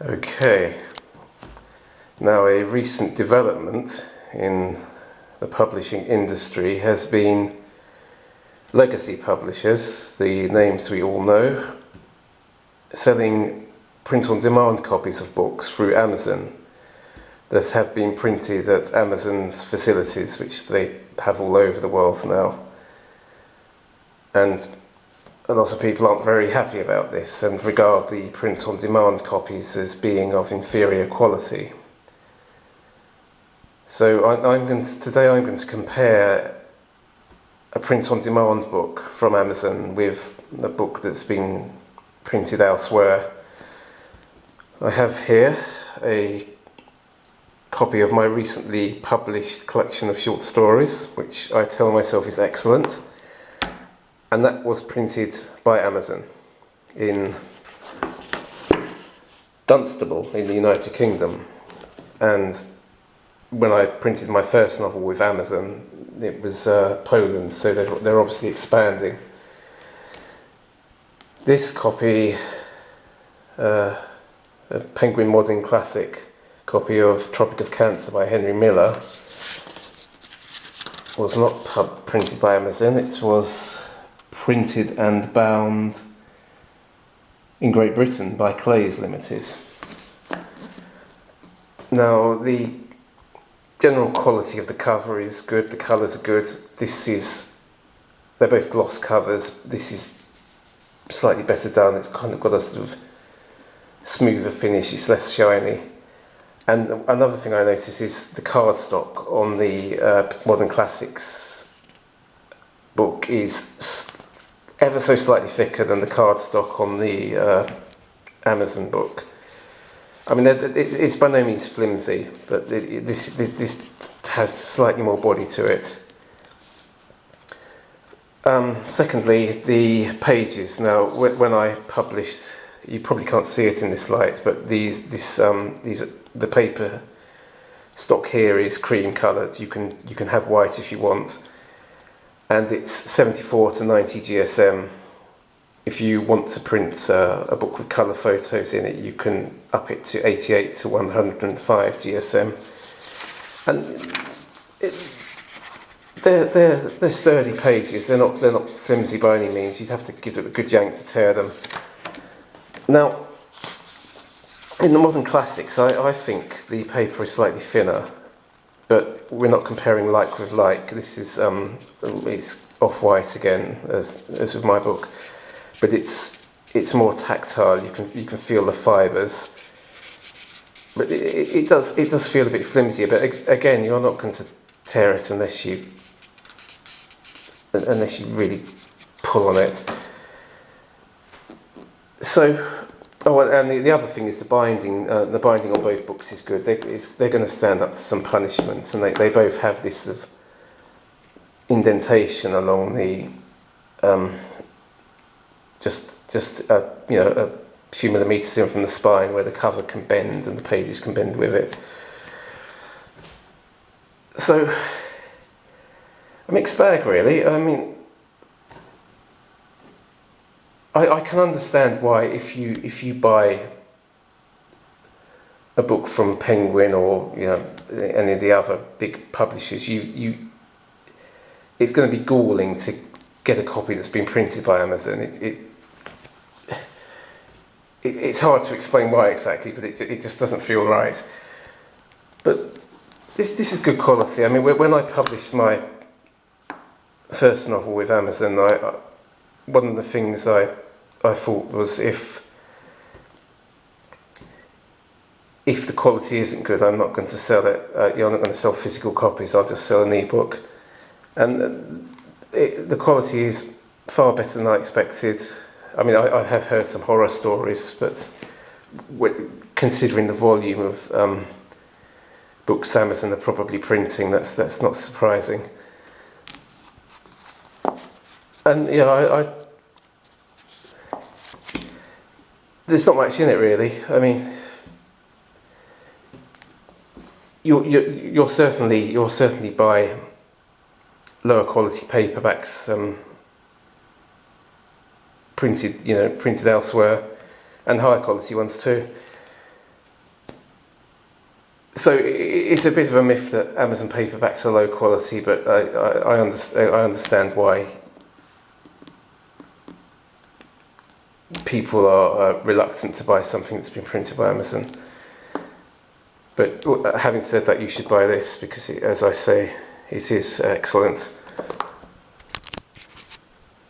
Okay, now a recent development in the publishing industry has been legacy publishers, the names we all know, selling print-on-demand copies of books through Amazon that have been printed at Amazon's facilities, which they have all over the world now. And a lot of people aren't very happy about this and regard the print-on-demand copies as being of inferior quality. So today I'm going to compare a print-on-demand book from Amazon with a book that's been printed elsewhere. I have here a copy of my recently published collection of short stories, which I tell myself is excellent. And that was printed by Amazon in Dunstable in the United Kingdom. And when I printed my first novel with Amazon, it was Poland, so they're obviously expanding. This copy, a Penguin Modern Classic copy of Tropic of Cancer by Henry Miller, was not printed by Amazon. It was printed and bound in Great Britain by Clays Limited. Now, the general quality of the cover is good, the colours are good. They're both gloss covers. This is slightly better done. It's kind of got a sort of smoother finish, it's less shiny. And another thing I notice is the cardstock on the Modern Classics book is ever so slightly thicker than the cardstock on the Amazon book. I mean, it's by no means flimsy, but this has slightly more body to it. Secondly, the pages. Now, when I published, you probably can't see it in this light, but the paper stock here is cream coloured. You can have white if you want. And it's 74 to 90 GSM. If you want to print a book with colour photos in it, you can up it to 88 to 105 GSM. And they're sturdy pages. They're not flimsy by any means. You'd have to give them a good yank to tear them. Now, in the Modern Classics, I think the paper is slightly thinner. But we're not comparing like with like. This is it's off-white again, as with my book, but it's more tactile. You can feel the fibres, but it does feel a bit flimsier. But again, you're not going to tear it unless you really pull on it. So. Oh, and the other thing is the binding. The binding on both books is good. They're going to stand up to some punishment, and they both have this sort of indentation along the just a few millimetres in from the spine where the cover can bend and the pages can bend with it. So a mixed bag, really. I mean, I can understand why if you buy a book from Penguin or any of the other big publishers, it's going to be galling to get a copy that's been printed by Amazon. It's hard to explain why exactly, but it just doesn't feel right. But this is good quality. I mean, when I published my first novel with Amazon, one of the things I thought was if the quality isn't good, I'm not going to sell it. You're not going to sell physical copies. I'll just sell an ebook, and the quality is far better than I expected. I mean, I have heard some horror stories, but considering the volume of books Amazon are probably printing, that's not surprising. And there's not much in it really. I mean, you'll certainly buy lower quality paperbacks printed elsewhere, and higher quality ones too. So it's a bit of a myth that Amazon paperbacks are low quality, but I understand why people are reluctant to buy something that's been printed by Amazon. But having said that, you should buy this because, as I say, it is excellent.